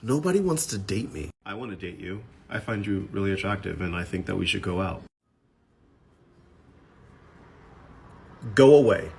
Nobody wants to date me. I want to date you. I find you really attractive, and I think that we should go out. Go away.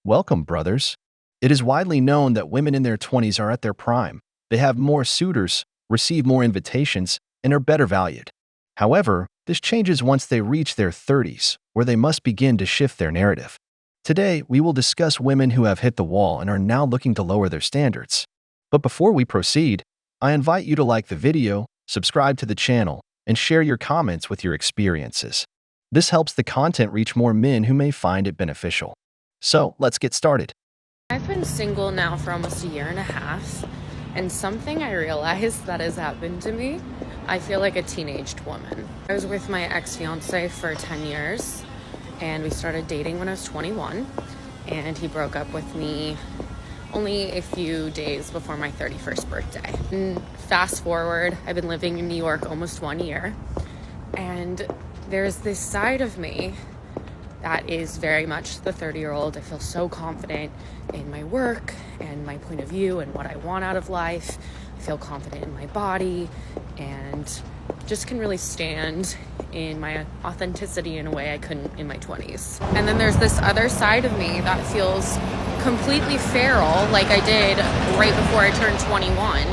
Welcome, brothers. It is widely known that women in their 20s are at their prime. They have more suitors, receive more invitations, and are better valued. However, this changes once they reach their 30s, where they must begin to shift their narrative. Today, we will discuss women who have hit the wall and are now looking to lower their standards. But before we proceed, I invite you to like the video, subscribe to the channel, and share your comments with your experiences. This helps the content reach more men who may find it beneficial. So, let's get started. I've been single now for almost a year and a half, and something I realized that has happened to me, I feel like a teenaged woman. I was with my ex-fiance for 10 years, and we started dating when I was 21, and he broke up with me only a few days before my 31st birthday. And fast forward, I've been living in New York almost 1 year, and there's this side of me that is very much the 30-year-old. I feel so confident in my work and my point of view and what I want out of life. I feel confident in my body and just can really stand in my authenticity in a way I couldn't in my 20s. And then there's this other side of me that feels completely feral, like I did right before I turned 21,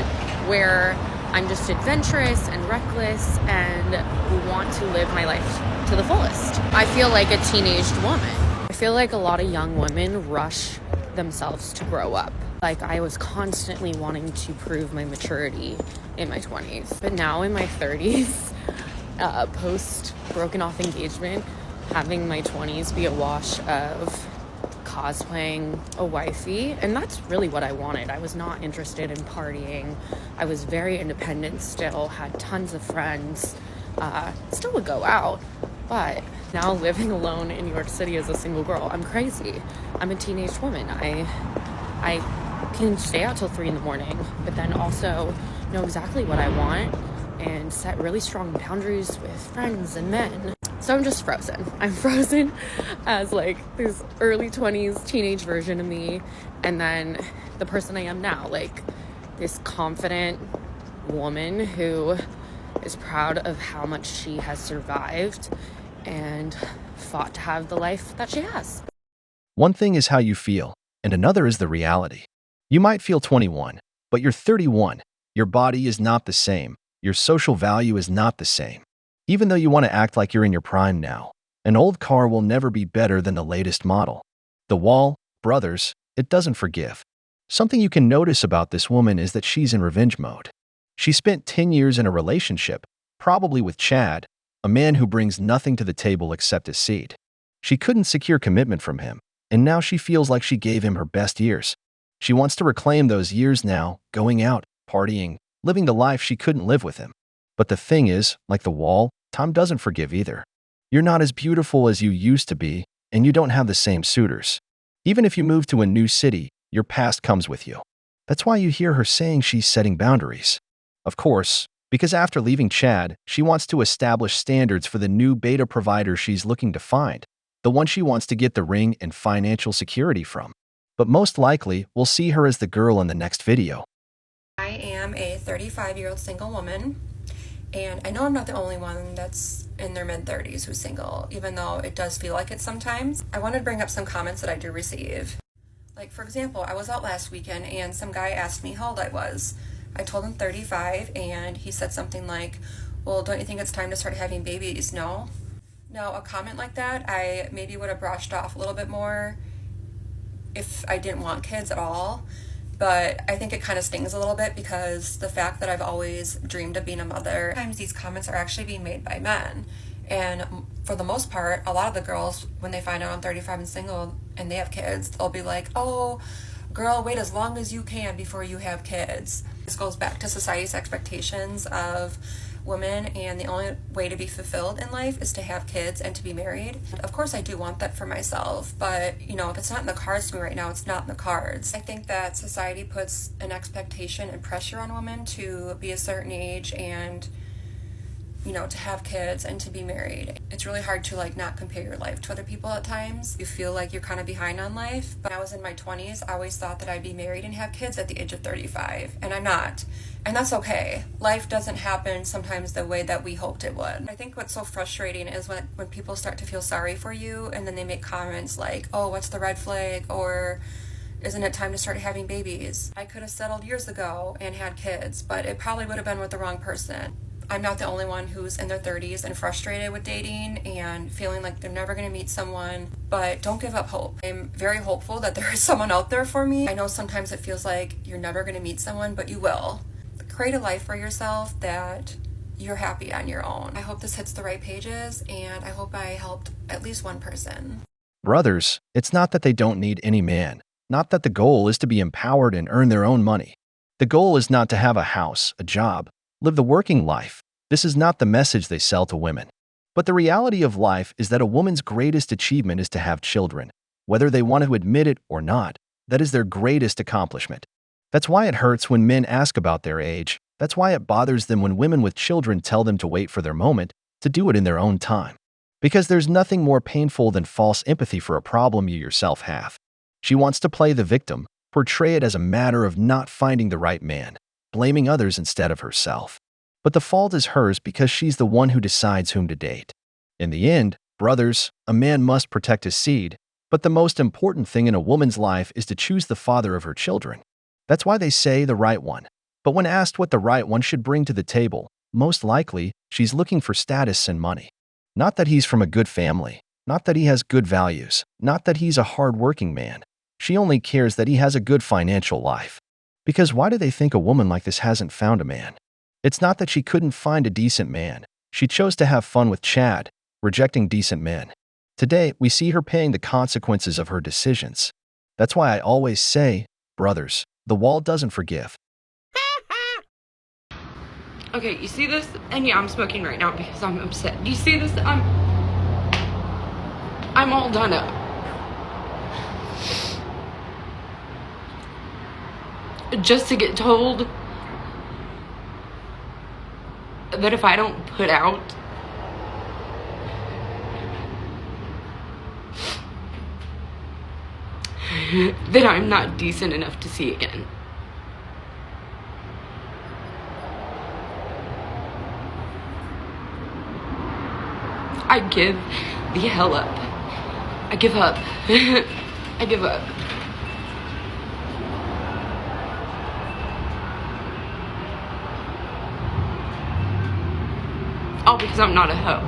where I'm just adventurous and reckless and want to live my life to the fullest. I feel like a teenaged woman. I feel like a lot of young women rush themselves to grow up. Like I was constantly wanting to prove my maturity in my 20s. But now in my 30s, post broken off engagement, having my 20s be a wash of cosplaying a wifey, and that's really what I wanted. I was not interested in partying. I was very independent still, had tons of friends, still would go out, but now living alone in New York City as a single girl, I'm crazy. I'm a teenage woman. I can stay out till 3 in the morning, but then also know exactly what I want and set really strong boundaries with friends and men. So I'm just frozen. I'm frozen as like this early 20s teenage version of me, and then the person I am now, like this confident woman who is proud of how much she has survived and fought to have the life that she has. One thing is how you feel, and another is the reality. You might feel 21, but you're 31. Your body is not the same. Your social value is not the same. Even though you want to act like you're in your prime now, an old car will never be better than the latest model. The wall, brothers, it doesn't forgive. Something you can notice about this woman is that she's in revenge mode. She spent 10 years in a relationship, probably with Chad, a man who brings nothing to the table except his seed. She couldn't secure commitment from him, and now she feels like she gave him her best years. She wants to reclaim those years now, going out, partying, living the life she couldn't live with him. But the thing is, like the wall, time doesn't forgive either. You're not as beautiful as you used to be, and you don't have the same suitors. Even if you move to a new city, your past comes with you. That's why you hear her saying she's setting boundaries. Of course, because after leaving Chad, she wants to establish standards for the new beta provider she's looking to find, the one she wants to get the ring and financial security from. But most likely, we'll see her as the girl in the next video. I am a 35-year-old single woman. And I know I'm not the only one that's in their mid-30s who's single, even though it does feel like it sometimes. I wanted to bring up some comments that I do receive. Like, for example, I was out last weekend and some guy asked me how old I was. I told him 35, and he said something like, well, don't you think it's time to start having babies? No. Now, a comment like that, I maybe would have brushed off a little bit more if I didn't want kids at all. But I think it kind of stings a little bit because the fact that I've always dreamed of being a mother, sometimes these comments are actually being made by men. And for the most part, a lot of the girls, when they find out I'm 35 and single and they have kids, they'll be like, oh, girl, wait as long as you can before you have kids. This goes back to society's expectations of women, and the only way to be fulfilled in life is to have kids and to be married. Of course I do want that for myself, but you know, if it's not in the cards to me right now, it's not in the cards. I think that society puts an expectation and pressure on women to be a certain age and to have kids and to be married. It's really hard to like not compare your life to other people at times. You feel like you're kind of behind on life. But when I was in my 20s, I always thought that I'd be married and have kids at the age of 35, and I'm not. And that's okay. Life doesn't happen sometimes the way that we hoped it would. I think what's so frustrating is when people start to feel sorry for you and then they make comments like, oh, what's the red flag? Or isn't it time to start having babies? I could have settled years ago and had kids, but it probably would have been with the wrong person. I'm not the only one who's in their 30s and frustrated with dating and feeling like they're never going to meet someone, but don't give up hope. I'm very hopeful that there is someone out there for me. I know sometimes it feels like you're never going to meet someone, but you will. Create a life for yourself that you're happy on your own. I hope this hits the right pages, and I hope I helped at least one person. Brothers, it's not that they don't need any man. Not that the goal is to be empowered and earn their own money. The goal is not to have a house, a job, live the working life. This is not the message they sell to women. But the reality of life is that a woman's greatest achievement is to have children. Whether they want to admit it or not, that is their greatest accomplishment. That's why it hurts when men ask about their age. That's why it bothers them when women with children tell them to wait for their moment, to do it in their own time. Because there's nothing more painful than false empathy for a problem you yourself have. She wants to play the victim, portray it as a matter of not finding the right man, blaming others instead of herself. But the fault is hers because she's the one who decides whom to date. In the end, brothers, a man must protect his seed, but the most important thing in a woman's life is to choose the father of her children. That's why they say the right one. But when asked what the right one should bring to the table, most likely, she's looking for status and money. Not that he's from a good family, not that he has good values, not that he's a hard-working man. She only cares that he has a good financial life. Because why do they think a woman like this hasn't found a man? It's not that she couldn't find a decent man. She chose to have fun with Chad, rejecting decent men. Today, we see her paying the consequences of her decisions. That's why I always say, brothers, the wall doesn't forgive. Okay, you see this? And yeah, I'm smoking right now because I'm upset. Do you see this? I'm all done up. Just to get told that if I don't put out that I'm not decent enough to see again. I give the hell up. I give up. I give up. All because I'm not a hoe.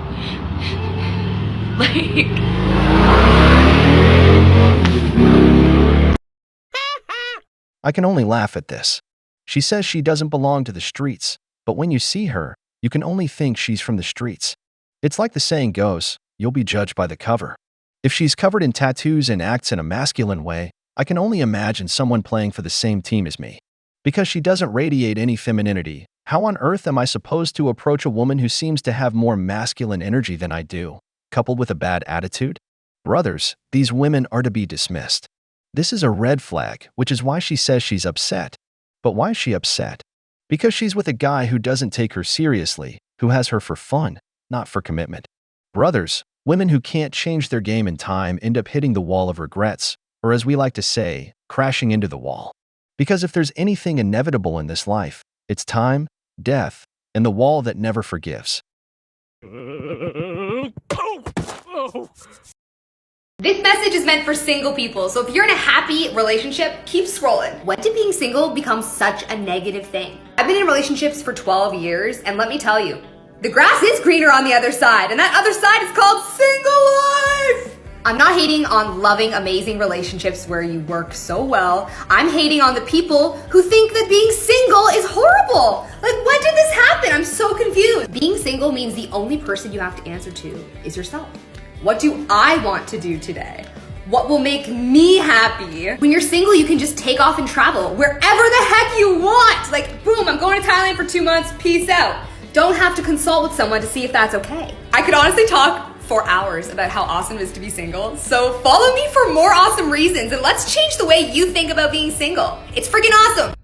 I can only laugh at this. She says she doesn't belong to the streets, but when you see her, you can only think she's from the streets. It's like the saying goes, you'll be judged by the cover. If she's covered in tattoos and acts in a masculine way, I can only imagine someone playing for the same team as me. Because she doesn't radiate any femininity, how on earth am I supposed to approach a woman who seems to have more masculine energy than I do, coupled with a bad attitude? Brothers, these women are to be dismissed. This is a red flag, which is why she says she's upset. But why is she upset? Because she's with a guy who doesn't take her seriously, who has her for fun, not for commitment. Brothers, women who can't change their game in time end up hitting the wall of regrets, or as we like to say, crashing into the wall. Because if there's anything inevitable in this life, it's time, death, and the wall that never forgives. This message is meant for single people, so if you're in a happy relationship, keep scrolling. When did being single become such a negative thing? I've been in relationships for 12 years, and let me tell you, the grass is greener on the other side, and that other side is called single life! I'm not hating on loving, amazing relationships where you work so well. I'm hating on the people who think that being single is horrible. Like, when did this happen? I'm so confused. Being single means the only person you have to answer to is yourself. What do I want to do today? What will make me happy? When you're single, you can just take off and travel wherever the heck you want. Like, boom, I'm going to Thailand for 2 months, peace out. Don't have to consult with someone to see if that's okay. I could honestly talk for hours about how awesome it is to be single. So follow me for more awesome reasons and let's change the way you think about being single. It's freaking awesome.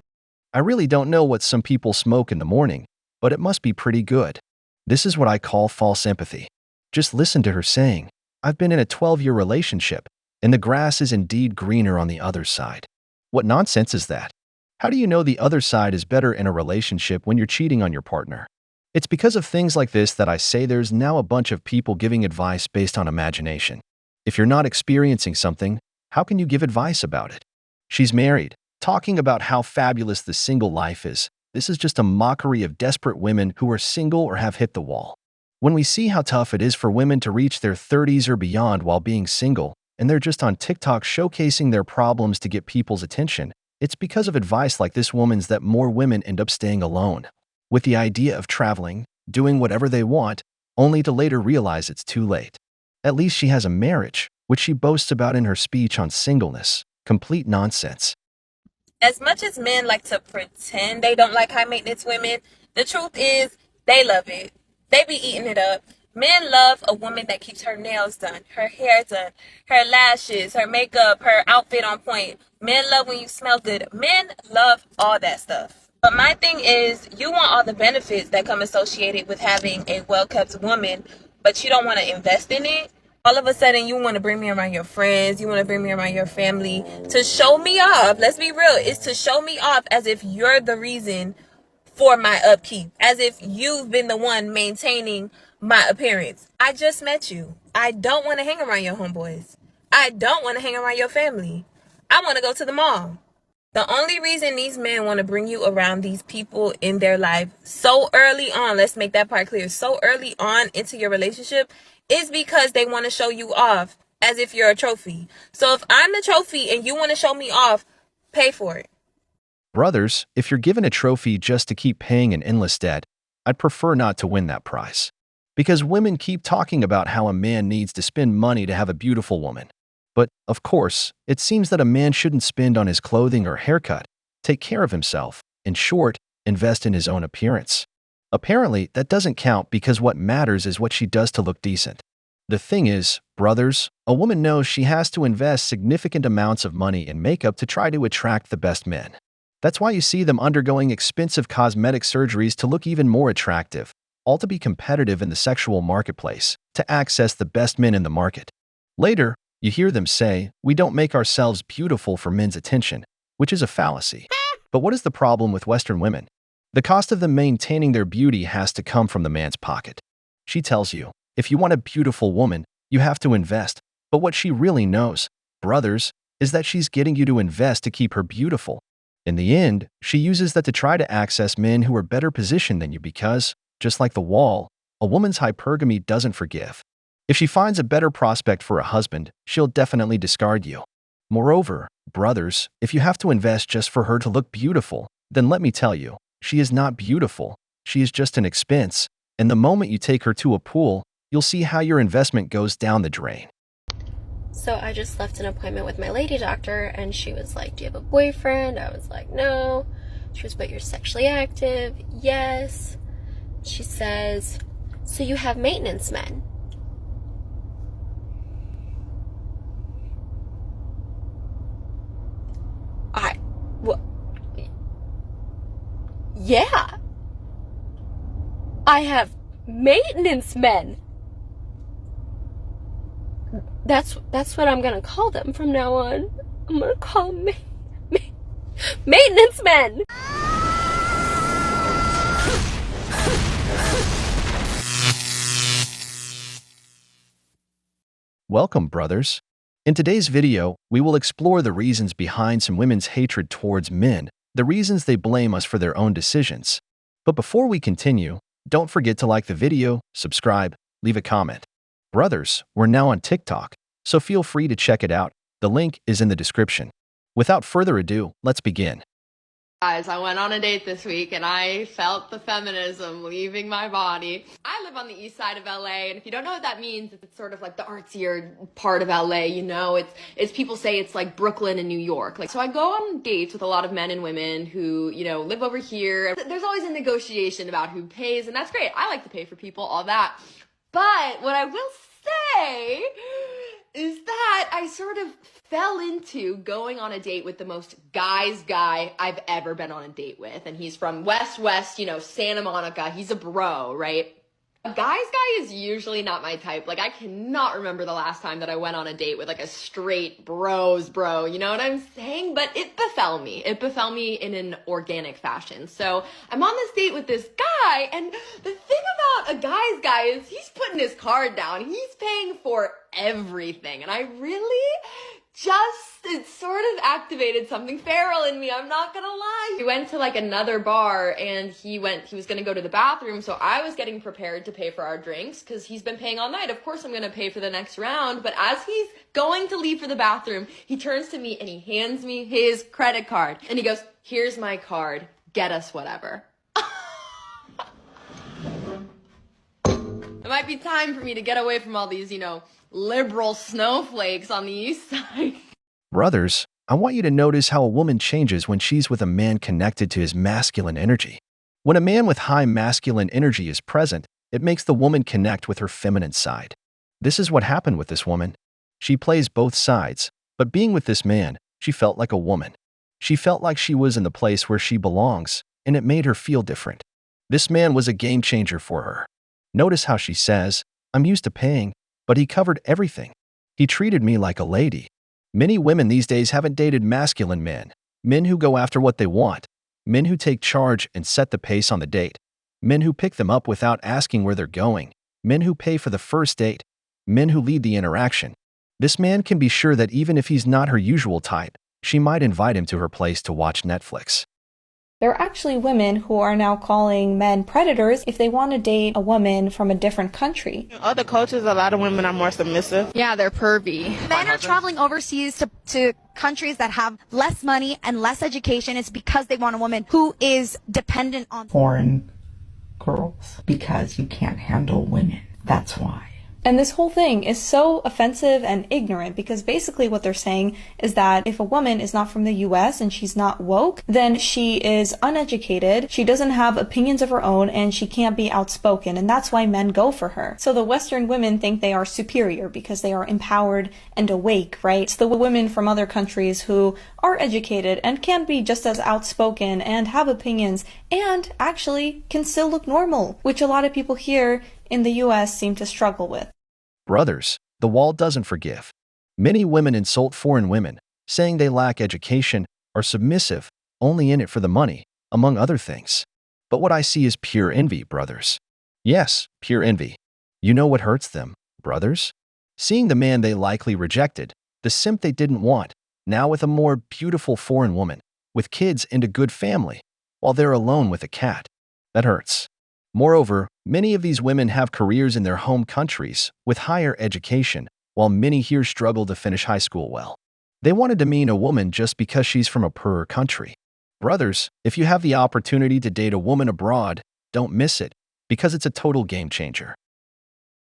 I really don't know what some people smoke in the morning, but it must be pretty good. This is what I call false empathy. Just listen to her saying, "I've been in a 12-year relationship, and the grass is indeed greener on the other side." What nonsense is that? How do you know the other side is better in a relationship when you're cheating on your partner? It's because of things like this that I say there's now a bunch of people giving advice based on imagination. If you're not experiencing something, how can you give advice about it? She's married, talking about how fabulous the single life is. This is just a mockery of desperate women who are single or have hit the wall. When we see how tough it is for women to reach their 30s or beyond while being single, and they're just on TikTok showcasing their problems to get people's attention, it's because of advice like this woman's that more women end up staying alone, with the idea of traveling, doing whatever they want, only to later realize it's too late. At least she has a marriage, which she boasts about in her speech on singleness. Complete nonsense. As much as men like to pretend they don't like high maintenance women, the truth is they love it. They be eating it up. Men love a woman that keeps her nails done, her hair done, her lashes, her makeup, her outfit on point. Men love when you smell good. Men love all that stuff. But my thing is, you want all the benefits that come associated with having a well-kept woman, but you don't want to invest in it. All of a sudden, you want to bring me around your friends. You want to bring me around your family to show me off. Let's be real. It's to show me off as if you're the reason for my upkeep, as if you've been the one maintaining my appearance. I just met you. I don't want to hang around your homeboys. I don't want to hang around your family. I want to go to the mall. The only reason these men want to bring you around these people in their life so early on, let's make that part clear, so early on into your relationship, is because they want to show you off as if you're a trophy. So if I'm the trophy and you want to show me off, pay for it. Brothers, if you're given a trophy just to keep paying an endless debt, I'd prefer not to win that prize. Because women keep talking about how a man needs to spend money to have a beautiful woman. But, of course, it seems that a man shouldn't spend on his clothing or haircut, take care of himself, in short, invest in his own appearance. Apparently, that doesn't count because what matters is what she does to look decent. The thing is, brothers, a woman knows she has to invest significant amounts of money in makeup to try to attract the best men. That's why you see them undergoing expensive cosmetic surgeries to look even more attractive, all to be competitive in the sexual marketplace, to access the best men in the market. Later, you hear them say, "We don't make ourselves beautiful for men's attention," which is a fallacy. But what is the problem with Western women? The cost of them maintaining their beauty has to come from the man's pocket. She tells you, if you want a beautiful woman, you have to invest. But what she really knows, brothers, is that she's getting you to invest to keep her beautiful. In the end, she uses that to try to access men who are better positioned than you because, just like the wall, a woman's hypergamy doesn't forgive. If she finds a better prospect for a husband, she'll definitely discard you. Moreover, brothers, if you have to invest just for her to look beautiful, then let me tell you, she is not beautiful. She is just an expense. And the moment you take her to a pool, you'll see how your investment goes down the drain. So I just left an appointment with my lady doctor and she was like, "Do you have a boyfriend?" I was like, "No." She was, "But you're sexually active." "Yes." She says, "So you have maintenance men?" Yeah. I have maintenance men. That's what I'm gonna call them from now on. I'm gonna call them maintenance men. Welcome, brothers. In today's video, we will explore the reasons behind some women's hatred towards men, the reasons they blame us for their own decisions. But before we continue, don't forget to like the video, subscribe, leave a comment. Brothers, we're now on TikTok, so feel free to check it out. The link is in the description. Without further ado, let's begin. Guys, I went on a date this week and I felt the feminism leaving my body. I live on the east side of LA, and if you don't know what that means, it's sort of like the artsier part of LA, you know? It's people say it's like Brooklyn and New York. So I go on dates with a lot of men and women who, live over here. There's always a negotiation about who pays, and that's great. I like to pay for people, all that. But what I will say is that I sort of fell into going on a date with the most guy's guy I've ever been on a date with. And he's from West, Santa Monica. He's a bro, right? A guy's guy is usually not my type. Like, I cannot remember the last time that I went on a date with like a straight bro, you know what I'm saying? But it befell me. It befell me in an organic fashion. So I'm on this date with this guy, and the thing about a guy's guy is he's putting his card down. He's paying for everything. And I really it sort of activated something feral in me, I'm not gonna lie. We went to like another bar, and he was gonna go to the bathroom, so I was getting prepared to pay for our drinks because he's been paying all night. Of course I'm gonna pay for the next round. But as he's going to leave for the bathroom, he turns to me and he hands me his credit card and he goes, "Here's my card, get us whatever." It might be time for me to get away from all these, liberal snowflakes on the east side. Brothers, I want you to notice how a woman changes when she's with a man connected to his masculine energy. When a man with high masculine energy is present, it makes the woman connect with her feminine side. This is what happened with this woman. She plays both sides, but being with this man, she felt like a woman. She felt like she was in the place where she belongs, and it made her feel different. This man was a game changer for her. Notice how she says, "I'm used to paying, but he covered everything. He treated me like a lady." Many women these days haven't dated masculine men who go after what they want, men who take charge and set the pace on the date, men who pick them up without asking where they're going, men who pay for the first date, men who lead the interaction. This man can be sure that even if he's not her usual type, she might invite him to her place to watch Netflix. There are actually women who are now calling men predators if they want to date a woman from a different country. In other cultures, a lot of women are more submissive. Yeah, they're pervy. Men are traveling overseas to countries that have less money and less education. It's because they want a woman who is dependent on foreign girls because you can't handle women. That's why. And this whole thing is so offensive and ignorant because basically what they're saying is that if a woman is not from the US and she's not woke, then she is uneducated, she doesn't have opinions of her own, and she can't be outspoken, and that's why men go for her. So the Western women think they are superior because they are empowered and awake, right? It's the women from other countries who are educated and can be just as outspoken and have opinions and actually can still look normal, which a lot of people here in the US seem to struggle with. Brothers, the wall doesn't forgive. Many women insult foreign women, saying they lack education, are submissive, only in it for the money, among other things. But what I see is pure envy, brothers. Yes, pure envy. You know what hurts them, brothers? Seeing the man they likely rejected, the simp they didn't want, now with a more beautiful foreign woman, with kids and a good family, while they're alone with a cat. That hurts. Moreover, many of these women have careers in their home countries with higher education, while many here struggle to finish high school well. They want to demean a woman just because she's from a poorer country. Brothers, if you have the opportunity to date a woman abroad, don't miss it, because it's a total game changer.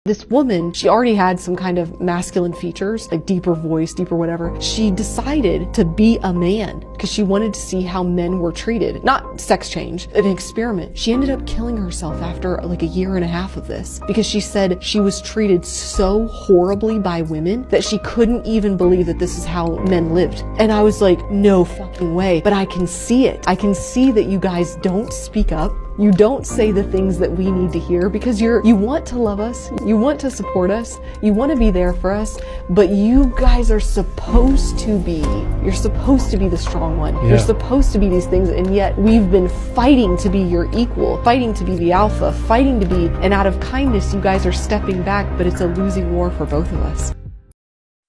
This woman, she already had some kind of masculine features, like deeper voice, deeper whatever. She decided to be a man because she wanted to see how men were treated. Not sex change, an experiment. She ended up killing herself after like a year and a half of this because she said she was treated so horribly by women that she couldn't even believe that this is how men lived. And I was like, no fucking way. But I can see it. I can see that you guys don't speak up. You don't say the things that we need to hear because you want to love us, you want to support us, you want to be there for us, but you guys are supposed to be, you're supposed to be the strong one. Yeah. You're supposed to be these things, and yet we've been fighting to be your equal, fighting to be the alpha, fighting to be, and out of kindness you guys are stepping back, but it's a losing war for both of us.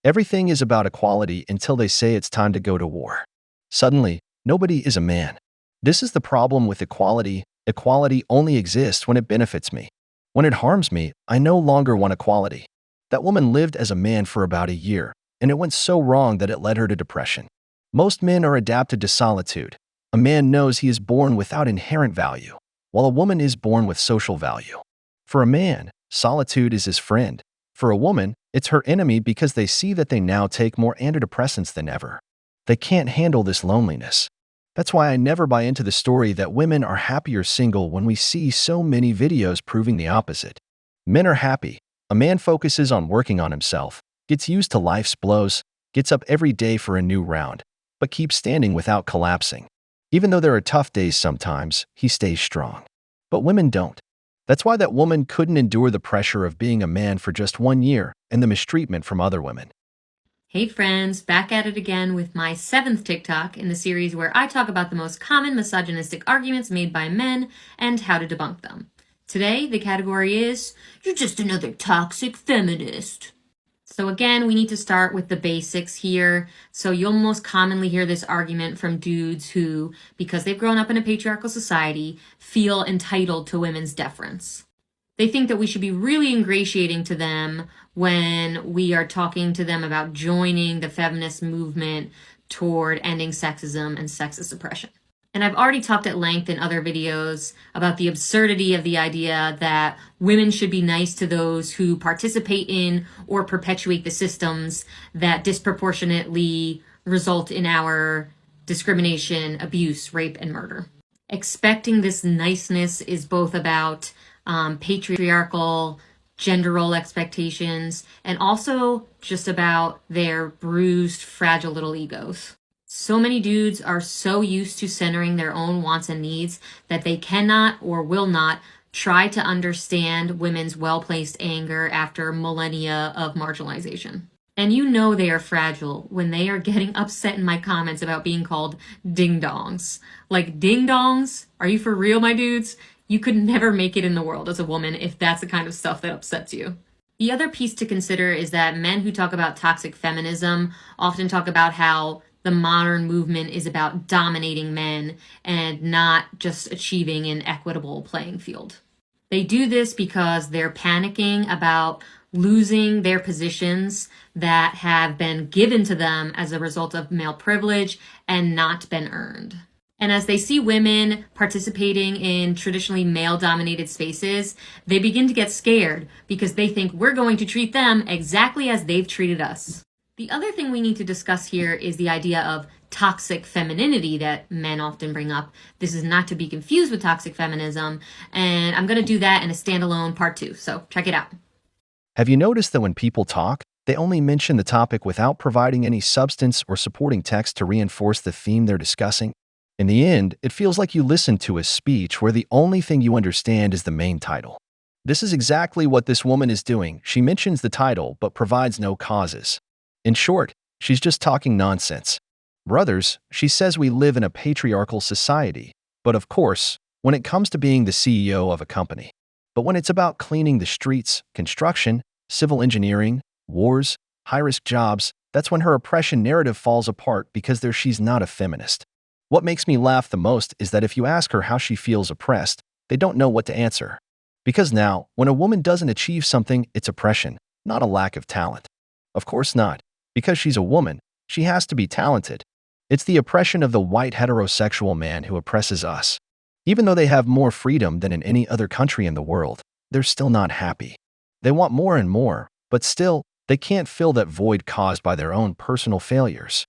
Everything is about equality until they say it's time to go to war. Suddenly, nobody is a man. This is the problem with equality. Equality only exists when it benefits me. When it harms me, I no longer want equality. That woman lived as a man for about a year, and it went so wrong that it led her to depression. Most men are adapted to solitude. A man knows he is born without inherent value, while a woman is born with social value. For a man, solitude is his friend. For a woman, it's her enemy because they see that they now take more antidepressants than ever. They can't handle this loneliness. That's why I never buy into the story that women are happier single when we see so many videos proving the opposite. Men are happy. A man focuses on working on himself, gets used to life's blows, gets up every day for a new round, but keeps standing without collapsing. Even though there are tough days sometimes, he stays strong. But women don't. That's why that woman couldn't endure the pressure of being a man for just 1 year and the mistreatment from other women. Hey friends, back at it again with my 7th TikTok in the series where I talk about the most common misogynistic arguments made by men and how to debunk them. Today, the category is, "You're just another toxic feminist." So again, we need to start with the basics here. So you'll most commonly hear this argument from dudes who, because they've grown up in a patriarchal society, feel entitled to women's deference. They think that we should be really ingratiating to them when we are talking to them about joining the feminist movement toward ending sexism and sexist oppression. And I've already talked at length in other videos about the absurdity of the idea that women should be nice to those who participate in or perpetuate the systems that disproportionately result in our discrimination, abuse, rape, and murder. Expecting this niceness is both about patriarchal gender role expectations and also just about their bruised, fragile little egos. So many dudes are so used to centering their own wants and needs that they cannot or will not try to understand women's well-placed anger after millennia of marginalization. And you know they are fragile when they are getting upset in my comments about being called ding-dongs. Like, ding-dongs? Are you for real, my dudes? You could never make it in the world as a woman if that's the kind of stuff that upsets you. The other piece to consider is that men who talk about toxic feminism often talk about how the modern movement is about dominating men and not just achieving an equitable playing field. They do this because they're panicking about losing their positions that have been given to them as a result of male privilege and not been earned. And as they see women participating in traditionally male-dominated spaces, they begin to get scared because they think we're going to treat them exactly as they've treated us. The other thing we need to discuss here is the idea of toxic femininity that men often bring up. This is not to be confused with toxic feminism, and I'm going to do that in a standalone part 2, so check it out. Have you noticed that when people talk, they only mention the topic without providing any substance or supporting text to reinforce the theme they're discussing? In the end, it feels like you listen to a speech where the only thing you understand is the main title. This is exactly what this woman is doing. She mentions the title but provides no causes. In short, she's just talking nonsense. Brothers, she says we live in a patriarchal society. But of course, when it comes to being the CEO of a company. But when it's about cleaning the streets, construction, civil engineering, wars, high-risk jobs, that's when her oppression narrative falls apart because she's not a feminist. What makes me laugh the most is that if you ask her how she feels oppressed, they don't know what to answer. Because now, when a woman doesn't achieve something, it's oppression, not a lack of talent. Of course not. Because she's a woman, she has to be talented. It's the oppression of the white heterosexual man who oppresses us. Even though they have more freedom than in any other country in the world, they're still not happy. They want more and more, but still, they can't fill that void caused by their own personal failures.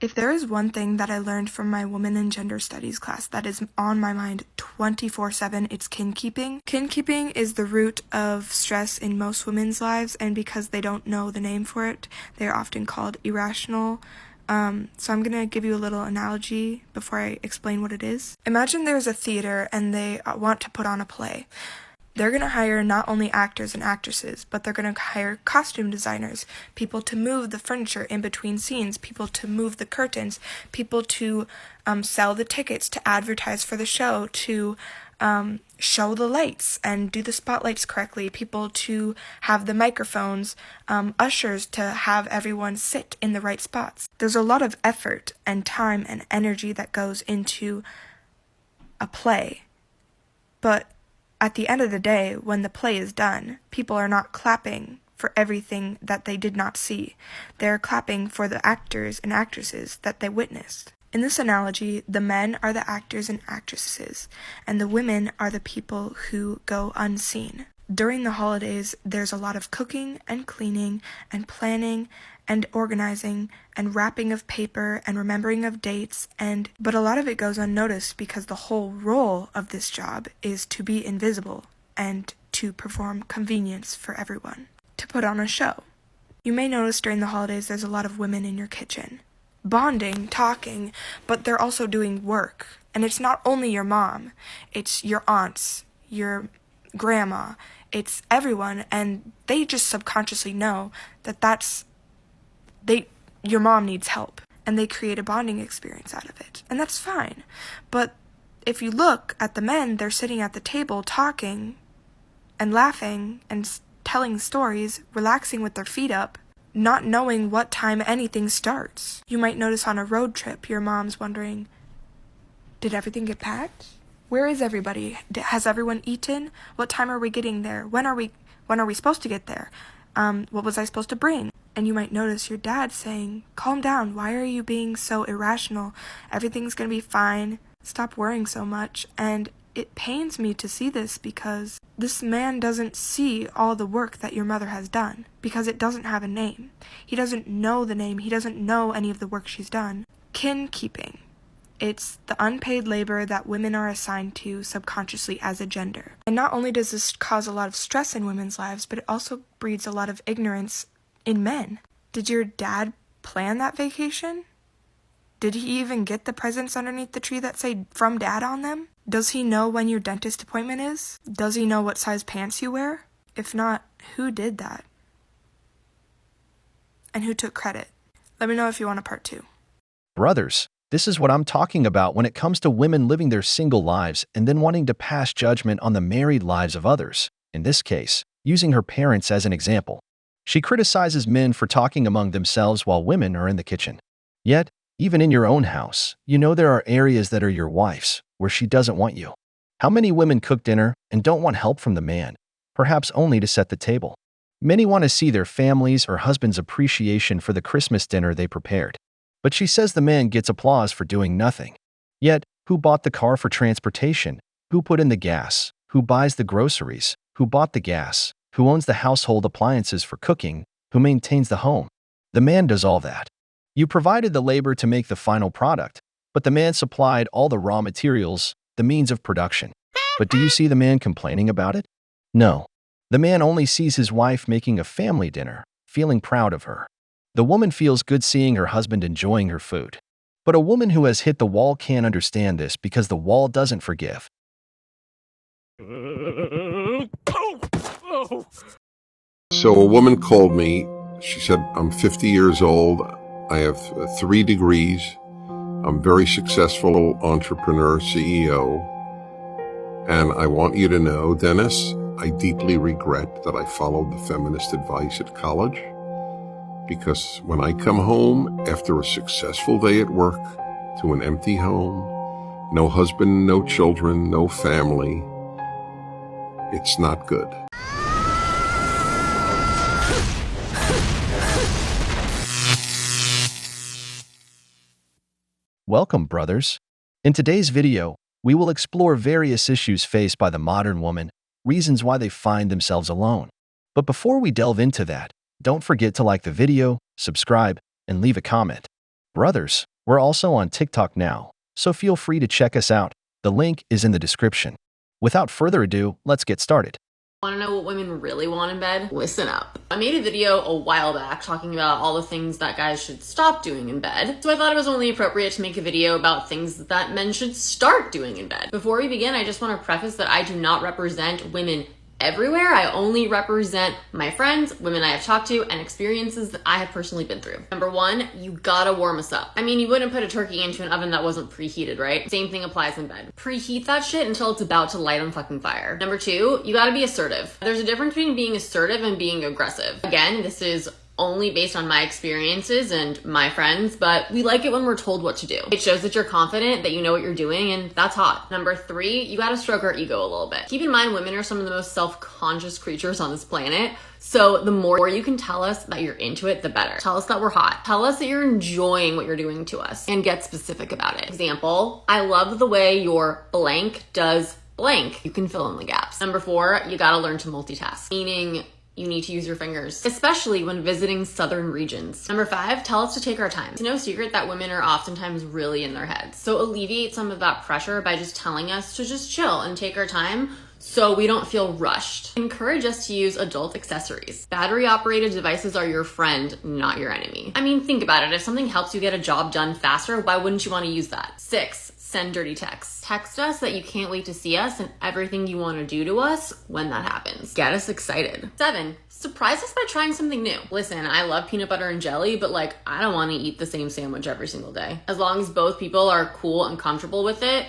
If there is one thing that I learned from my Women and Gender Studies class that is on my mind 24/7, it's kinkeeping. Kinkeeping is the root of stress in most women's lives, and because they don't know the name for it, they're often called irrational. So I'm going to give you a little analogy before I explain what it is. Imagine there's a theater and they want to put on a play. They're going to hire not only actors and actresses, but they're going to hire costume designers, people to move the furniture in between scenes, people to move the curtains, people to sell the tickets, to advertise for the show, to show the lights and do the spotlights correctly, people to have the microphones, ushers to have everyone sit in the right spots. There's a lot of effort and time and energy that goes into a play, but at the end of the day, when the play is done, people are not clapping for everything that they did not see. They're clapping for the actors and actresses that they witnessed. In this analogy, the men are the actors and actresses, and the women are the people who go unseen. During the holidays, there's a lot of cooking and cleaning and planning and organizing and wrapping of paper and remembering of dates, but a lot of it goes unnoticed because the whole role of this job is to be invisible and to perform convenience for everyone, to put on a show. You may notice during the holidays there's a lot of women in your kitchen, bonding, talking, but they're also doing work. And it's not only your mom, it's your aunts, your grandma, it's everyone, and they just subconsciously know that your mom needs help, and they create a bonding experience out of it, and that's fine. But if you look at the men, they're sitting at the table talking and laughing and telling stories, relaxing with their feet up, not knowing what time anything starts. You might notice on a road trip, your mom's wondering, did everything get packed? Where is everybody? Has everyone eaten? What time are we getting there? When are we supposed to get there? What was I supposed to bring? And you might notice your dad saying, calm down. Why are you being so irrational? Everything's going to be fine. Stop worrying so much. And it pains me to see this, because this man doesn't see all the work that your mother has done, because it doesn't have a name. He doesn't know the name. He doesn't know any of the work she's done. Kin keeping. It's the unpaid labor that women are assigned to subconsciously as a gender. And not only does this cause a lot of stress in women's lives, but it also breeds a lot of ignorance in men. Did your dad plan that vacation? Did he even get the presents underneath the tree that say "from dad" on them? Does he know when your dentist appointment is? Does he know what size pants you wear? If not, who did that? And who took credit? Let me know if you want a part 2. Brothers, this is what I'm talking about when it comes to women living their single lives and then wanting to pass judgment on the married lives of others. In this case, using her parents as an example. She criticizes men for talking among themselves while women are in the kitchen. Yet, even in your own house, you know there are areas that are your wife's, where she doesn't want you. How many women cook dinner and don't want help from the man, perhaps only to set the table? Many want to see their families or husband's appreciation for the Christmas dinner they prepared. But she says the man gets applause for doing nothing. Yet, who bought the car for transportation? Who put in the gas? Who buys the groceries? Who bought the gas? Who owns the household appliances for cooking? Who maintains the home? The man does all that. You provided the labor to make the final product, but the man supplied all the raw materials, the means of production. But do you see the man complaining about it? No. The man only sees his wife making a family dinner, feeling proud of her. The woman feels good seeing her husband enjoying her food. But a woman who has hit the wall can't understand this, because the wall doesn't forgive. So a woman called me. She said, I'm 50 years old. I have 3 degrees. I'm very successful entrepreneur, CEO. And I want you to know, Dennis, I deeply regret that I followed the feminist advice at college. Because when I come home after a successful day at work to an empty home, no husband, no children, no family, it's not good. Welcome, brothers. In today's video, we will explore various issues faced by the modern woman, reasons why they find themselves alone. But before we delve into that, don't forget to like the video, subscribe, and leave a comment. Brothers, we're also on TikTok now, so feel free to check us out. The link is in the description. Without further ado, let's get started. Want to know what women really want in bed? Listen up. I made a video a while back talking about all the things that guys should stop doing in bed, so I thought it was only appropriate to make a video about things that men should start doing in bed. Before we begin, I just want to preface that I do not represent women everywhere. I only represent my friends, women I have talked to, and experiences that I have personally been through. Number 1, you gotta warm us up. I mean, you wouldn't put a turkey into an oven that wasn't preheated, right? Same thing applies in bed. Preheat that shit until it's about to light on fucking fire. Number 2, you gotta be assertive. There's a difference between being assertive and being aggressive. Again, this is only based on my experiences and my friends, but we like it when we're told what to do. It shows that you're confident, that you know what you're doing, and that's hot. Number 3, you gotta stroke our ego a little bit. Keep in mind, women are some of the most self-conscious creatures on this planet, so the more you can tell us that you're into it, the better. Tell us that we're hot. Tell us that you're enjoying what you're doing to us, and get specific about it. Example, I love the way your blank does blank. You can fill in the gaps. Number 4, you gotta learn to multitask, meaning you need to use your fingers, especially when visiting southern regions. Number 5, tell us to take our time. It's no secret that women are oftentimes really in their heads. So alleviate some of that pressure by just telling us to just chill and take our time so we don't feel rushed. Encourage us to use adult accessories. Battery operated devices are your friend, not your enemy. I mean, think about it. If something helps you get a job done faster, why wouldn't you want to use that? 6, send dirty texts. Text us that you can't wait to see us and everything you want to do to us when that happens. Get us excited. 7, surprise us by trying something new. Listen, I love peanut butter and jelly, but like, I don't want to eat the same sandwich every single day. As long as both people are cool and comfortable with it,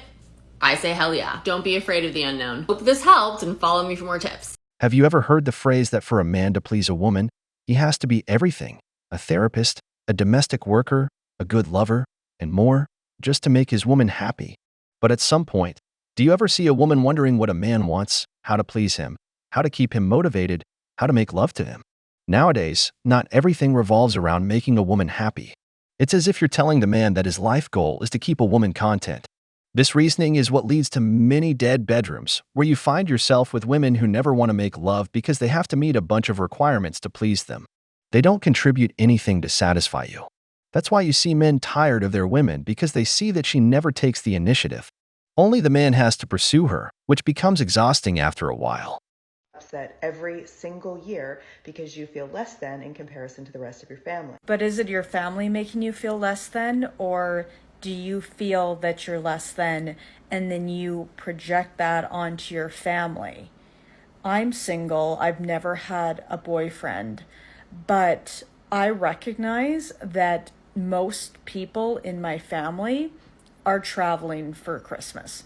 I say hell yeah. Don't be afraid of the unknown. Hope this helped and follow me for more tips. Have you ever heard the phrase that for a man to please a woman, he has to be everything? A therapist, a domestic worker, a good lover, and more, just to make his woman happy. But at some point, do you ever see a woman wondering what a man wants, how to please him, how to keep him motivated, how to make love to him? Nowadays, not everything revolves around making a woman happy. It's as if you're telling the man that his life goal is to keep a woman content. This reasoning is what leads to many dead bedrooms, where you find yourself with women who never want to make love because they have to meet a bunch of requirements to please them. They don't contribute anything to satisfy you. That's why you see men tired of their women, because they see that she never takes the initiative. Only the man has to pursue her, which becomes exhausting after a while. Upset every single year because you feel less than in comparison to the rest of your family. But is it your family making you feel less than, or do you feel that you're less than and then you project that onto your family? I'm single. I've never had a boyfriend, but I recognize that most people in my family are traveling for Christmas.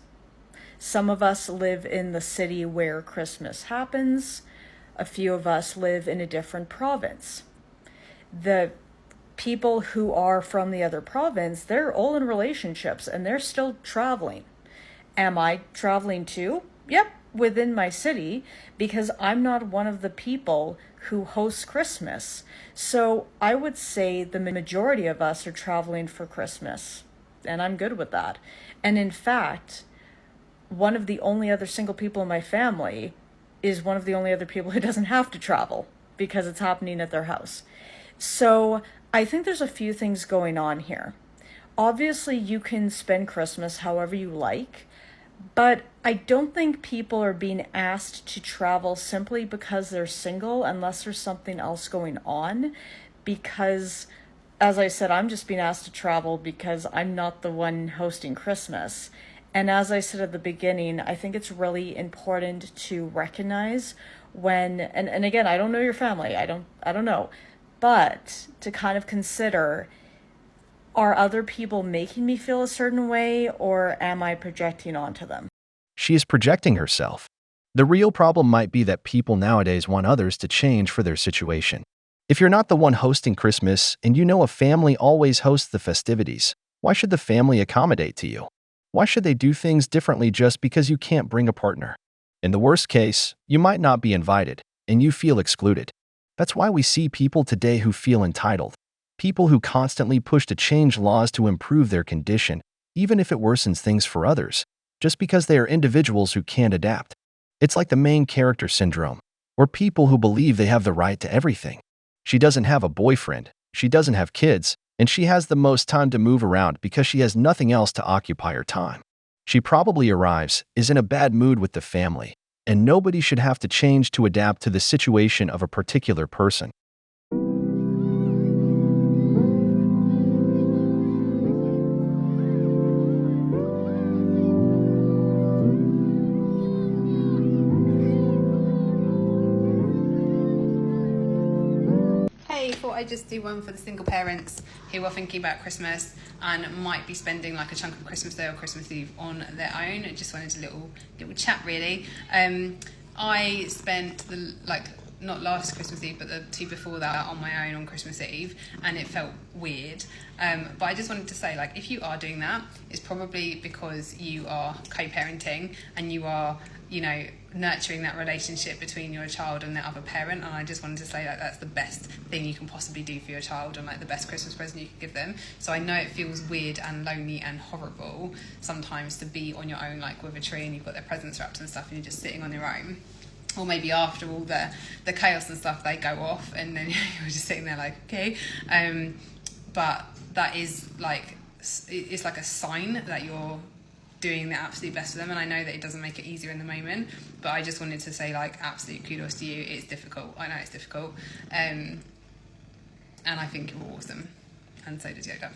Some of us live in the city where Christmas happens. A few of us live in a different province. The people who are from the other province, they're all in relationships and they're still traveling. Am I traveling too? Yep, within my city, because I'm not one of the people who hosts Christmas. So I would say the majority of us are traveling for Christmas, and I'm good with that. And in fact, one of the only other single people in my family is one of the only other people who doesn't have to travel because it's happening at their house. So I think there's a few things going on here. Obviously, you can spend Christmas however you like, but I don't think people are being asked to travel simply because they're single unless there's something else going on. Because, as I said, I'm just being asked to travel because I'm not the one hosting Christmas. And as I said at the beginning, I think it's really important to recognize when, and again, I don't know your family, I don't know, but to kind of consider, are other people making me feel a certain way, or am I projecting onto them? She is projecting herself. The real problem might be that people nowadays want others to change for their situation. If you're not the one hosting Christmas and you know a family always hosts the festivities, why should the family accommodate to you? Why should they do things differently just because you can't bring a partner? In the worst case, you might not be invited, and you feel excluded. That's why we see people today who feel entitled. People who constantly push to change laws to improve their condition, even if it worsens things for others, just because they are individuals who can't adapt. It's like the main character syndrome, or people who believe they have the right to everything. She doesn't have a boyfriend, she doesn't have kids, and she has the most time to move around because she has nothing else to occupy her time. She probably arrives, is in a bad mood with the family, and nobody should have to change to adapt to the situation of a particular person. Thought I'd just do one for the single parents who are thinking about Christmas and might be spending like a chunk of Christmas Day or Christmas Eve on their own. I just wanted a little chat really. I spent not last Christmas Eve but the two before that on my own on Christmas Eve, and it felt weird. But I just wanted to say, like, if you are doing that, it's probably because you are co-parenting and you are, you know, nurturing that relationship between your child and the other parent. And I just wanted to say that that's the best thing you can possibly do for your child and like the best Christmas present you can give them. So I know it feels weird and lonely and horrible sometimes to be on your own, like with a tree and you've got their presents wrapped and stuff and you're just sitting on your own. Or maybe after all the chaos and stuff, they go off and then you're just sitting there like, okay. But that is like, it's like a sign that you're doing the absolute best for them. And I know that it doesn't make it easier in the moment, but I just wanted to say, like, absolute kudos to you. It's difficult. I know it's difficult. And I think you're awesome. And so does yoga.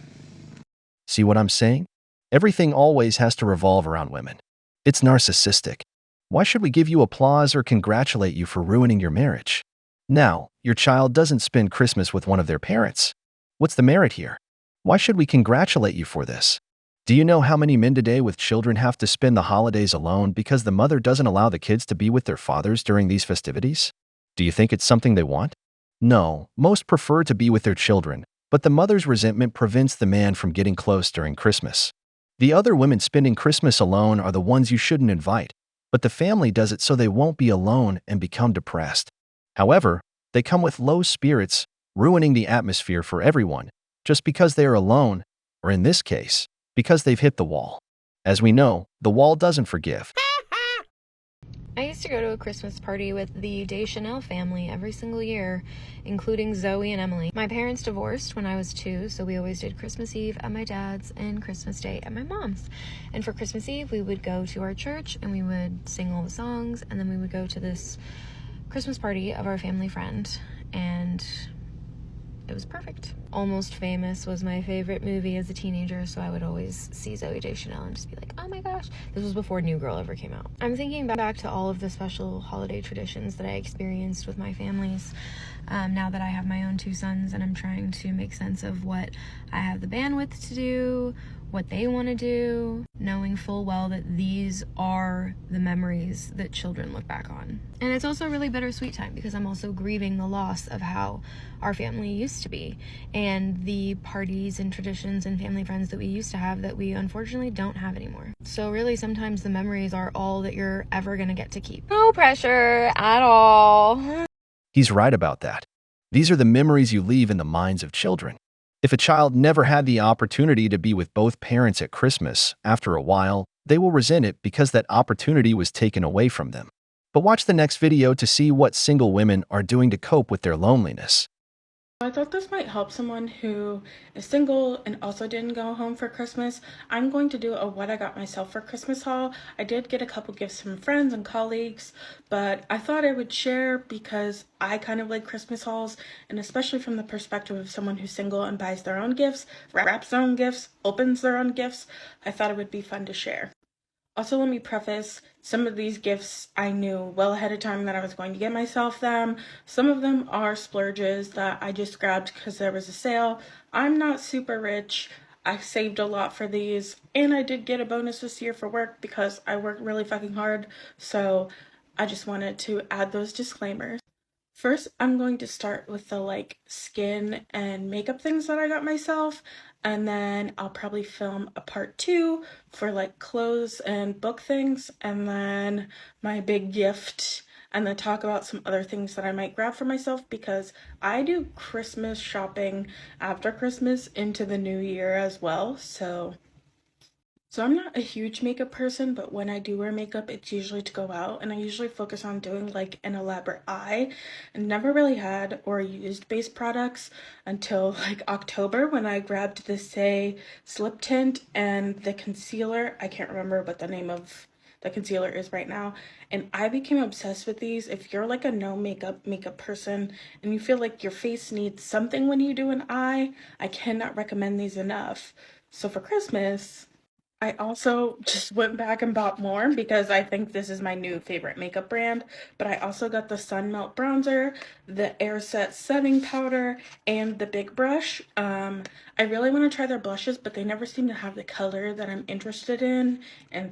See what I'm saying? Everything always has to revolve around women. It's narcissistic. Why should we give you applause or congratulate you for ruining your marriage? Now, your child doesn't spend Christmas with one of their parents. What's the merit here? Why should we congratulate you for this? Do you know how many men today with children have to spend the holidays alone because the mother doesn't allow the kids to be with their fathers during these festivities? Do you think it's something they want? No, most prefer to be with their children, but the mother's resentment prevents the man from getting close during Christmas. The other women spending Christmas alone are the ones you shouldn't invite, but the family does it so they won't be alone and become depressed. However, they come with low spirits, ruining the atmosphere for everyone, just because they are alone, or in this case, because they've hit the wall. As we know, the wall doesn't forgive. I used to go to a Christmas party with the Deschanel family every single year, including Zoe and Emily. My parents divorced when I was 2, so we always did Christmas Eve at my dad's and Christmas Day at my mom's. And for Christmas Eve, we would go to our church and we would sing all the songs, and then we would go to this Christmas party of our family friend, and it was perfect. Almost Famous was my favorite movie as a teenager, so I would always see Zoe Deschanel and just be like, oh my gosh. This was before New Girl ever came out. I'm thinking back to all of the special holiday traditions that I experienced with my families now that I have my own 2 sons, and I'm trying to make sense of what I have the bandwidth to do, what they want to do, knowing full well that these are the memories that children look back on. And it's also a really bittersweet time because I'm also grieving the loss of how our family used to be and the parties and traditions and family friends that we used to have that we unfortunately don't have anymore. So really, sometimes the memories are all that you're ever going to get to keep. No pressure at all. He's right about that. These are the memories you leave in the minds of children. If a child never had the opportunity to be with both parents at Christmas, after a while, they will resent it because that opportunity was taken away from them. But watch the next video to see what single women are doing to cope with their loneliness. I thought this might help someone who is single and also didn't go home for Christmas. I'm going to do a what I got myself for Christmas haul. I did get a couple gifts from friends and colleagues, but I thought I would share because I kind of like Christmas hauls, and especially from the perspective of someone who's single and buys their own gifts, wraps their own gifts, opens their own gifts, I thought it would be fun to share. Also, let me preface, some of these gifts I knew well ahead of time that I was going to get myself them. Some of them are splurges that I just grabbed because there was a sale. I'm not super rich. I saved a lot for these, and I did get a bonus this year for work because I worked really fucking hard. So I just wanted to add those disclaimers. First, I'm going to start with the skin and makeup things that I got myself, and then I'll probably film a part 2 for clothes and book things, and then my big gift, and then talk about some other things that I might grab for myself because I do Christmas shopping after Christmas into the new year as well. So I'm not a huge makeup person, but when I do wear makeup, it's usually to go out, and I usually focus on doing an elaborate eye, and never really had or used base products until October when I grabbed the Say Slip Tint and the concealer. I can't remember what the name of the concealer is right now, and I became obsessed with these. If you're a no makeup person and you feel like your face needs something when you do an eye, I cannot recommend these enough. So for Christmas, I also just went back and bought more because I think this is my new favorite makeup brand, but I also got the Sun Melt Bronzer, the Air Set Setting Powder, and the Big Brush. I really want to try their blushes, but they never seem to have the color that I'm interested in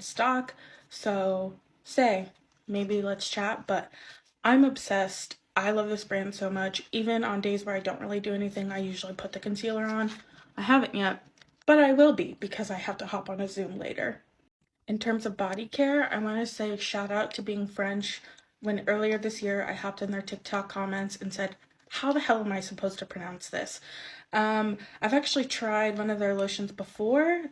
stock. So, maybe let's chat, but I'm obsessed. I love this brand so much. Even on days where I don't really do anything, I usually put the concealer on. I haven't yet, but I will be because I have to hop on a Zoom later. In terms of body care, I want to say a shout out to Being French when earlier this year I hopped in their TikTok comments and said, how the hell am I supposed to pronounce this? I've actually tried one of their lotions before.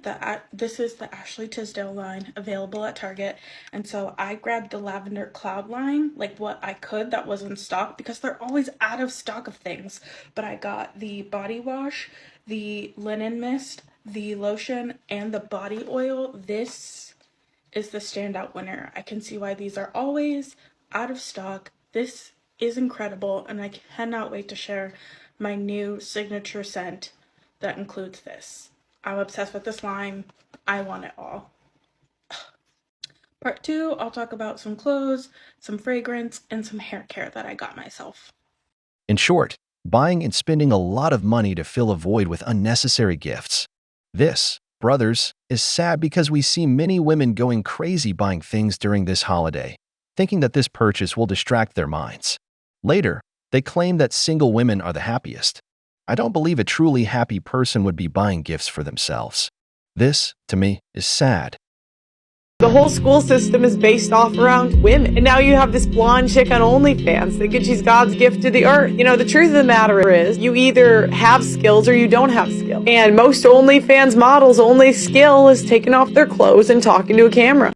This is the Ashley Tisdale line available at Target, and so I grabbed the Lavender Cloud line, what I could that was in stock because they're always out of stock of things. But I got the body wash, the linen mist, the lotion, and the body oil. This is the standout winner. I can see why these are always out of stock. This is incredible, and I cannot wait to share my new signature scent that includes this. I'm obsessed with this line. I want it all. Part 2, I'll talk about some clothes, some fragrance, and some hair care that I got myself. In short, buying and spending a lot of money to fill a void with unnecessary gifts. This, brothers, is sad because we see many women going crazy buying things during this holiday, thinking that this purchase will distract their minds. Later, they claim that single women are the happiest. I don't believe a truly happy person would be buying gifts for themselves. This, to me, is sad. The whole school system is based off around women. And now you have this blonde chick on OnlyFans thinking she's God's gift to the earth. You know, the truth of the matter is you either have skills or you don't have skills. And most OnlyFans models' only skill is taking off their clothes and talking to a camera.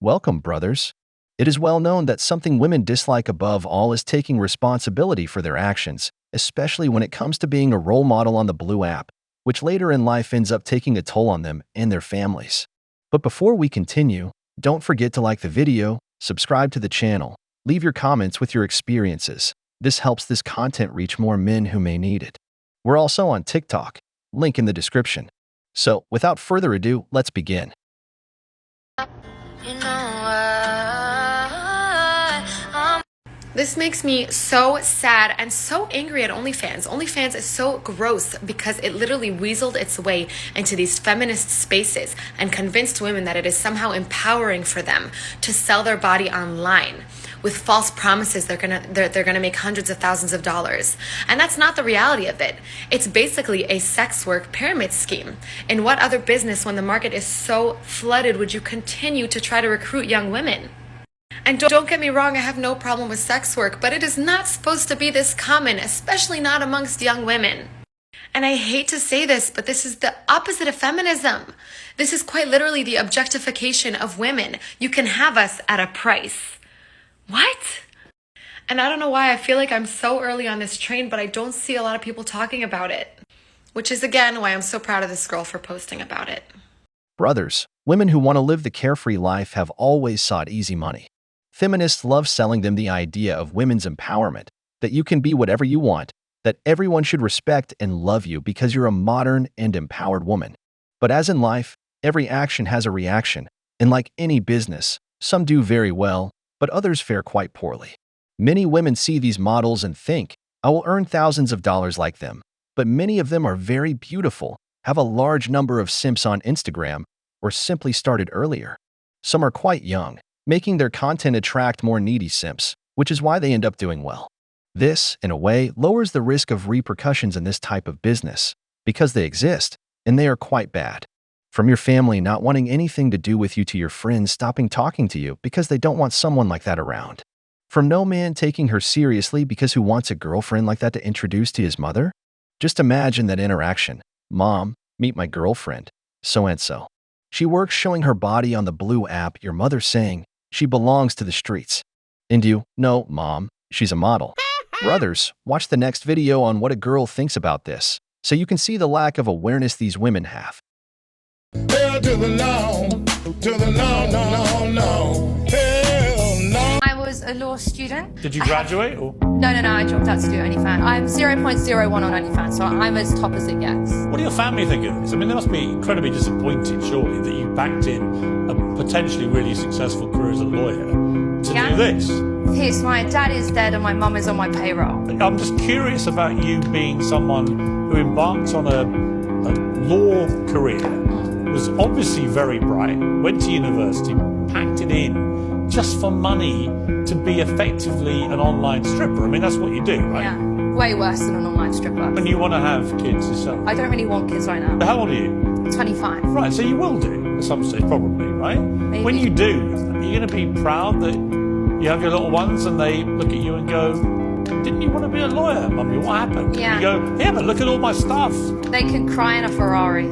Welcome, brothers. It is well known that something women dislike above all is taking responsibility for their actions, especially when it comes to being a role model on the Blue app, which later in life ends up taking a toll on them and their families. But before we continue, don't forget to like the video, subscribe to the channel, leave your comments with your experiences. This helps this content reach more men who may need it. We're also on TikTok, link in the description. So, without further ado, let's begin. This makes me so sad and so angry at OnlyFans. OnlyFans is so gross because it literally weaseled its way into these feminist spaces and convinced women that it is somehow empowering for them to sell their body online with false promises they're gonna make hundreds of thousands of dollars. And that's not the reality of it. It's basically a sex work pyramid scheme. In what other business, when the market is so flooded, would you continue to try to recruit young women? And don't get me wrong, I have no problem with sex work, but it is not supposed to be this common, especially not amongst young women. And I hate to say this, but this is the opposite of feminism. This is quite literally the objectification of women. You can have us at a price. What? And I don't know why I feel like I'm so early on this train, but I don't see a lot of people talking about it. Which is again why I'm so proud of this girl for posting about it. Brothers, women who want to live the carefree life have always sought easy money. Feminists love selling them the idea of women's empowerment, that you can be whatever you want, that everyone should respect and love you because you're a modern and empowered woman. But as in life, every action has a reaction, and like any business, some do very well, but others fare quite poorly. Many women see these models and think, I will earn thousands of dollars like them, but many of them are very beautiful, have a large number of simps on Instagram, or simply started earlier. Some are quite young, making their content attract more needy simps, which is why they end up doing well. This, in a way, lowers the risk of repercussions in this type of business, because they exist, and they are quite bad. From your family not wanting anything to do with you to your friends stopping talking to you because they don't want someone like that around. From no man taking her seriously because who wants a girlfriend like that to introduce to his mother? Just imagine that interaction. Mom, meet my girlfriend, so-and-so. She works showing her body on the Blue app, your mother saying, she belongs to the streets. And you, no, Mom, she's a model. Brothers, watch the next video on what a girl thinks about this, so you can see the lack of awareness these women have. Hell to the no, no. Hell no. I was a law student. Did you graduate or? No, I dropped out to do OnlyFans. I'm 0.01 on OnlyFans, so I'm as top as it gets. What do your family think of this? I mean, they must be incredibly disappointed, surely, that you backed in a potentially really successful career as a lawyer to do this. Yes, my dad is dead and my mum is on my payroll. I'm just curious about you being someone who embarked on a law career, was obviously very bright, went to university, packed it in just for money to be effectively an online stripper. I mean, that's what you do, right? Yeah, way worse than an online stripper. And you want to have kids yourself? I don't really want kids right now. How old are you? 25. Right, so you will do at some stage, probably, right? Maybe. When you do, are you going to be proud that you have your little ones and they look at you and go, didn't you want to be a lawyer, Mummy? What happened? Yeah. And you go, yeah, but look at all my stuff. They can cry in a Ferrari.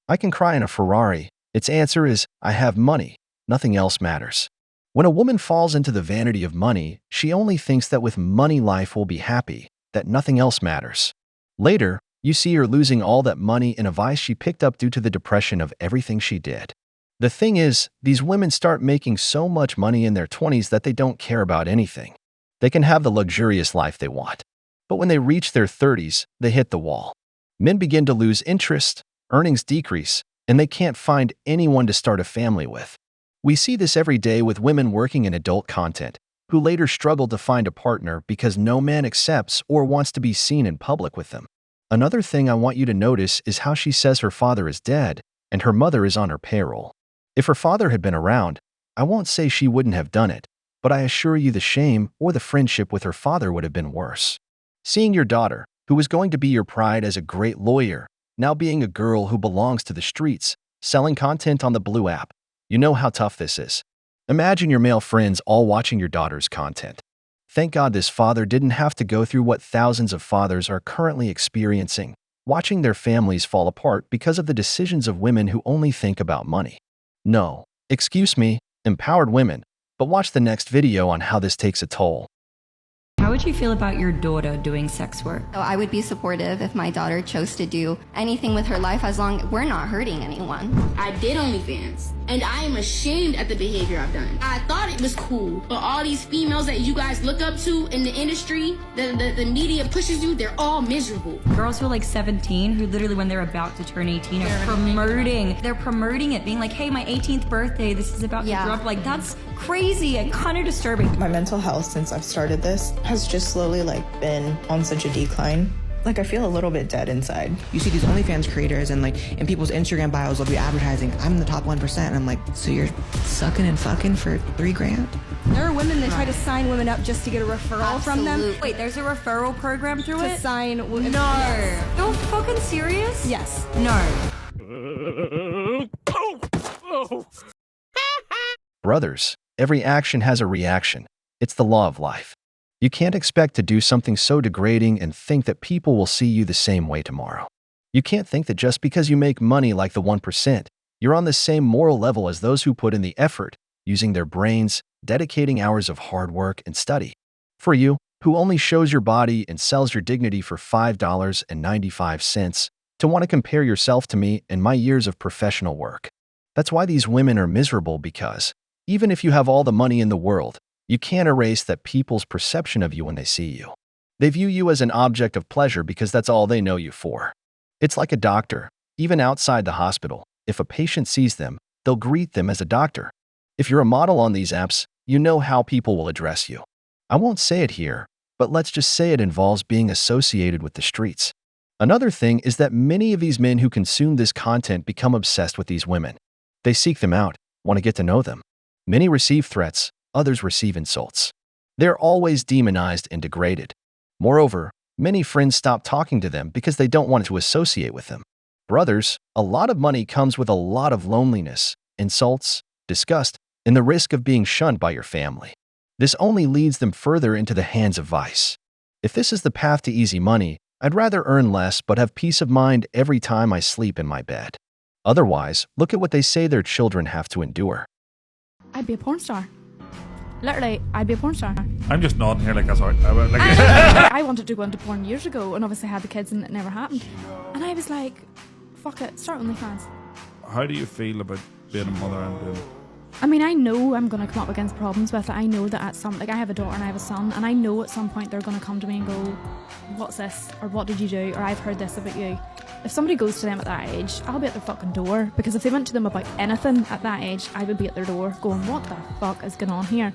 I can cry in a Ferrari. Its answer is, I have money. Nothing else matters. When a woman falls into the vanity of money, she only thinks that with money life will be happy, that nothing else matters. Later, you see her losing all that money in a vice she picked up due to the depression of everything she did. The thing is, these women start making so much money in their 20s that they don't care about anything. They can have the luxurious life they want. But when they reach their 30s, they hit the wall. Men begin to lose interest, earnings decrease, and they can't find anyone to start a family with. We see this every day with women working in adult content, who later struggle to find a partner because no man accepts or wants to be seen in public with them. Another thing I want you to notice is how she says her father is dead and her mother is on her payroll. If her father had been around, I won't say she wouldn't have done it, but I assure you the shame or the friendship with her father would have been worse. Seeing your daughter, who was going to be your pride as a great lawyer, now being a girl who belongs to the streets, selling content on the Blue app, you know how tough this is. Imagine your male friends all watching your daughter's content. Thank God this father didn't have to go through what thousands of fathers are currently experiencing, watching their families fall apart because of the decisions of women who only think about money. No, excuse me, empowered women, but watch the next video on how this takes a toll. How would you feel about your daughter doing sex work? So I would be supportive if my daughter chose to do anything with her life as long as we're not hurting anyone. I did OnlyFans, and I am ashamed at the behavior I've done. I thought it was cool, but all these females that you guys look up to in the industry, the media pushes you, they're all miserable. Girls who are like 17, who literally when they're about to turn 18 are promoting it, being like, hey, my 18th birthday, this is about to drop. Like, that's crazy and kind of disturbing. My mental health since I've started this has just slowly been on such a decline. I feel a little bit dead inside. You see these OnlyFans creators and in people's Instagram bios will be advertising, I'm the top 1%. And I'm like, so you're sucking and fucking for $3,000? There are women that try to sign women up just to get a referral from them. Wait, there's a referral program through it? To sign women. No. Yes. You're fucking serious? Yes. No. Brothers, every action has a reaction. It's the law of life. You can't expect to do something so degrading and think that people will see you the same way tomorrow. You can't think that just because you make money like the 1%, you're on the same moral level as those who put in the effort, using their brains, dedicating hours of hard work and study. For you, who only shows your body and sells your dignity for $5.95, to want to compare yourself to me and my years of professional work. That's why these women are miserable, because even if you have all the money in the world, you can't erase that people's perception of you when they see you. They view you as an object of pleasure because that's all they know you for. It's like a doctor. Even outside the hospital, if a patient sees them, they'll greet them as a doctor. If you're a model on these apps, you know how people will address you. I won't say it here, but let's just say it involves being associated with the streets. Another thing is that many of these men who consume this content become obsessed with these women. They seek them out, want to get to know them. Many receive threats, others receive insults. They're always demonized and degraded. Moreover, many friends stop talking to them because they don't want to associate with them. Brothers, a lot of money comes with a lot of loneliness, insults, disgust, and the risk of being shunned by your family. This only leads them further into the hands of vice. If this is the path to easy money, I'd rather earn less but have peace of mind every time I sleep in my bed. Otherwise, look at what they say their children have to endure. I'd be a porn star. Literally, I'd be a porn star. I'm just nodding here like that's all right. I wanted to go into porn years ago and obviously had the kids and it never happened. And I was like, fuck it, start OnlyFans. How do you feel about being a mother and doing? I mean, I know I'm going to come up against problems with it. I know that at some, I have a daughter and I have a son, and I know at some point they're going to come to me and go, what's this? Or what did you do? Or I've heard this about you. If somebody goes to them at that age, I'll be at their fucking door. Because if they went to them about anything at that age, I would be at their door going, what the fuck is going on here?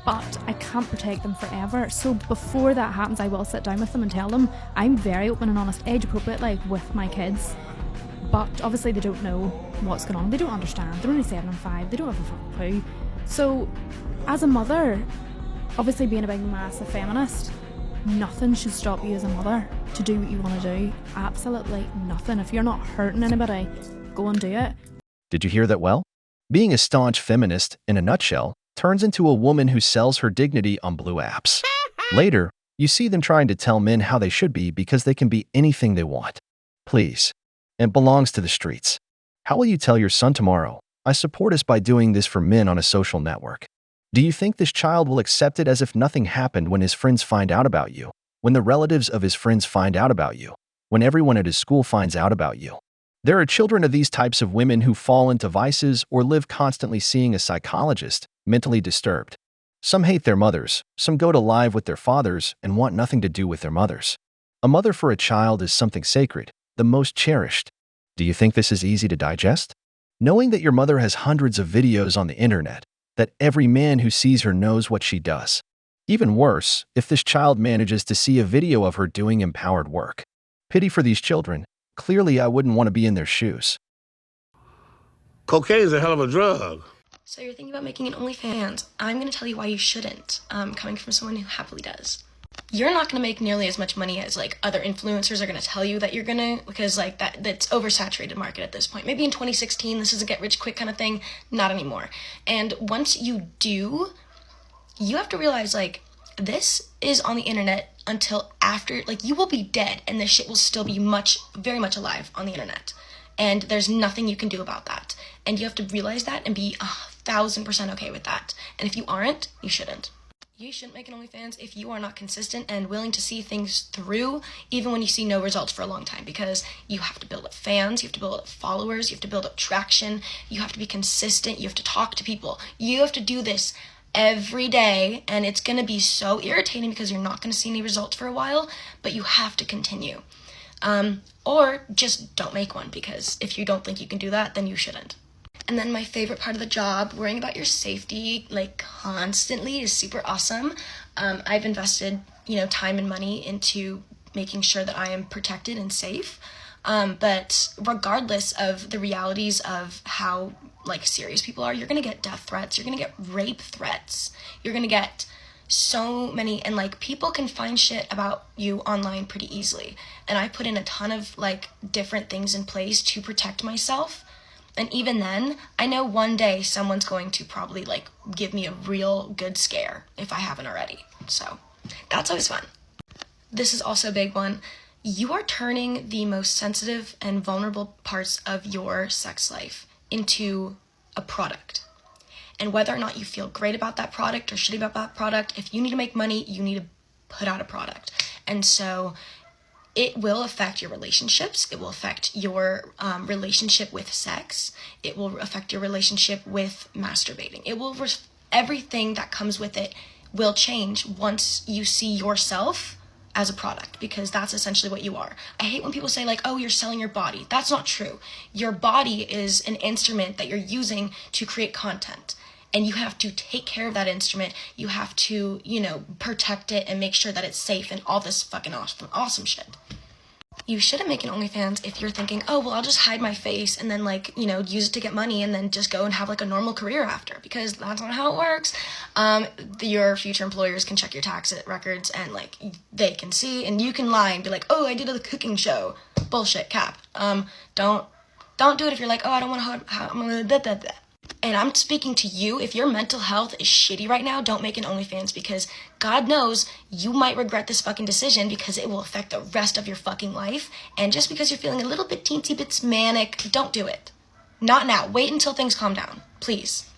But I can't protect them forever. So before that happens, I will sit down with them and tell them I'm very open and honest, age appropriate, with my kids. But obviously they don't know what's going on. They don't understand. They're only 7 and 5. They don't have a fucking clue. So as a mother, obviously being a big massive feminist, nothing should stop you as a mother to do what you want to do. Absolutely nothing. If you're not hurting anybody, go and do it. Did you hear that well? Being a staunch feminist, in a nutshell, turns into a woman who sells her dignity on Blue apps. Later, you see them trying to tell men how they should be because they can be anything they want. Please. It belongs to the streets. How will you tell your son tomorrow, I support us by doing this for men on a social network? Do you think this child will accept it as if nothing happened when his friends find out about you, when the relatives of his friends find out about you, when everyone at his school finds out about you? There are children of these types of women who fall into vices or live constantly seeing a psychologist, mentally disturbed. Some hate their mothers, some go to live with their fathers and want nothing to do with their mothers. A mother for a child is something sacred, the most cherished. Do you think this is easy to digest? Knowing that your mother has hundreds of videos on the internet, that every man who sees her knows what she does. Even worse, if this child manages to see a video of her doing empowered work. Pity for these children. Clearly, I wouldn't want to be in their shoes. Cocaine is a hell of a drug. So you're thinking about making an OnlyFans. I'm going to tell you why you shouldn't, coming from someone who happily does. You're not going to make nearly as much money as like other influencers are going to tell you that you're going to, because like that's oversaturated market at this point. Maybe in 2016 this is a get rich quick kind of thing, not anymore. And once you do, you have to realize like this is on the internet until after, like you will be dead and this shit will still be very much alive on the internet. And there's nothing you can do about that. And you have to realize that and be 1,000% okay with that. And if you aren't, you shouldn't. You shouldn't make an OnlyFans if you are not consistent and willing to see things through, even when you see no results for a long time, because you have to build up fans, you have to build up followers, you have to build up traction, you have to be consistent, you have to talk to people. You have to do this every day, and it's going to be so irritating because you're not going to see any results for a while, but you have to continue. Or just don't make one, because if you don't think you can do that, then you shouldn't. And then my favorite part of the job, worrying about your safety, like constantly, is super awesome. I've invested, time and money into making sure that I am protected and safe. But regardless of the realities of how like serious people are, you're gonna get death threats, you're gonna get rape threats, you're gonna get so many, and like people can find shit about you online pretty easily. And I put in a ton of like different things in place to protect myself. And even then, I know one day someone's going to probably like give me a real good scare if I haven't already. So that's always fun. This is also a big one. You are turning the most sensitive and vulnerable parts of your sex life into a product. And whether or not you feel great about that product or shitty about that product, if you need to make money, you need to put out a product. And so it will affect your relationships. It will affect your relationship with sex. It will affect your relationship with masturbating. It will, everything that comes with it will change once you see yourself as a product, because that's essentially what you are. I hate when people say like, oh, you're selling your body. That's not true. Your body is an instrument that you're using to create content. And you have to take care of that instrument. You have to, protect it and make sure that it's safe and all this fucking awesome shit. You shouldn't make an OnlyFans if you're thinking, oh, well, I'll just hide my face and then use it to get money and then just go and have like a normal career after, because that's not how it works. Your future employers can check your tax records and like they can see, and you can lie and be like, oh, I did a cooking show. Bullshit, cap. Don't do it if you're like, oh, I don't want to, I'm gonna da. And I'm speaking to you. If your mental health is shitty right now, don't make an OnlyFans, because God knows you might regret this fucking decision, because it will affect the rest of your fucking life. And just because you're feeling a little bit teensy bits manic, don't do it. Not now. Wait until things calm down, please.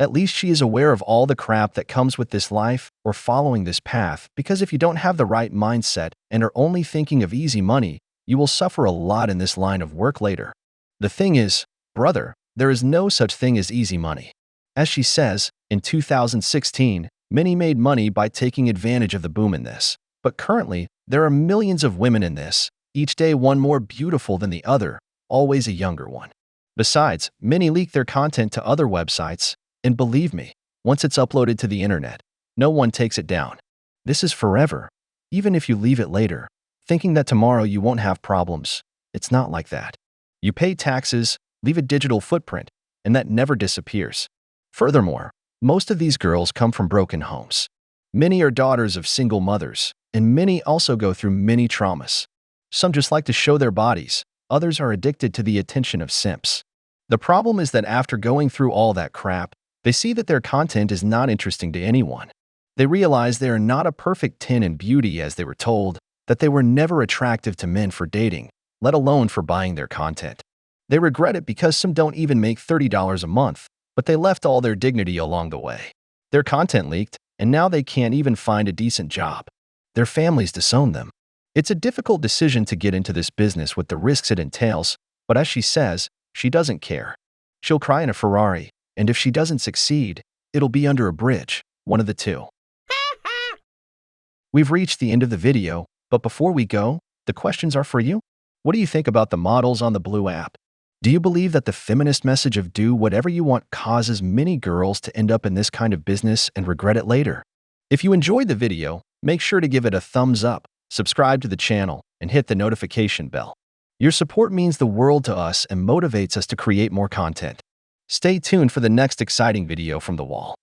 At least she is aware of all the crap that comes with this life or following this path, because if you don't have the right mindset and are only thinking of easy money, you will suffer a lot in this line of work later. The thing is, brother, there is no such thing as easy money. As she says, in 2016, many made money by taking advantage of the boom in this. But currently, there are millions of women in this, each day one more beautiful than the other, always a younger one. Besides, many leak their content to other websites, and believe me, once it's uploaded to the internet, no one takes it down. This is forever. Even if you leave it later, thinking that tomorrow you won't have problems, it's not like that. You pay taxes, leave a digital footprint, and that never disappears. Furthermore, most of these girls come from broken homes. Many are daughters of single mothers, and many also go through many traumas. Some just like to show their bodies, others are addicted to the attention of simps. The problem is that after going through all that crap, they see that their content is not interesting to anyone. They realize they are not a perfect 10 in beauty as they were told, that they were never attractive to men for dating, let alone for buying their content. They regret it because some don't even make $30 a month, but they left all their dignity along the way. Their content leaked, and now they can't even find a decent job. Their families disown them. It's a difficult decision to get into this business with the risks it entails, but as she says, she doesn't care. She'll cry in a Ferrari, and if she doesn't succeed, it'll be under a bridge, one of the two. We've reached the end of the video, but before we go, the questions are for you. What do you think about the models on the Blue app? Do you believe that the feminist message of do whatever you want causes many girls to end up in this kind of business and regret it later? If you enjoyed the video, make sure to give it a thumbs up, subscribe to the channel, and hit the notification bell. Your support means the world to us and motivates us to create more content. Stay tuned for the next exciting video from The Wall.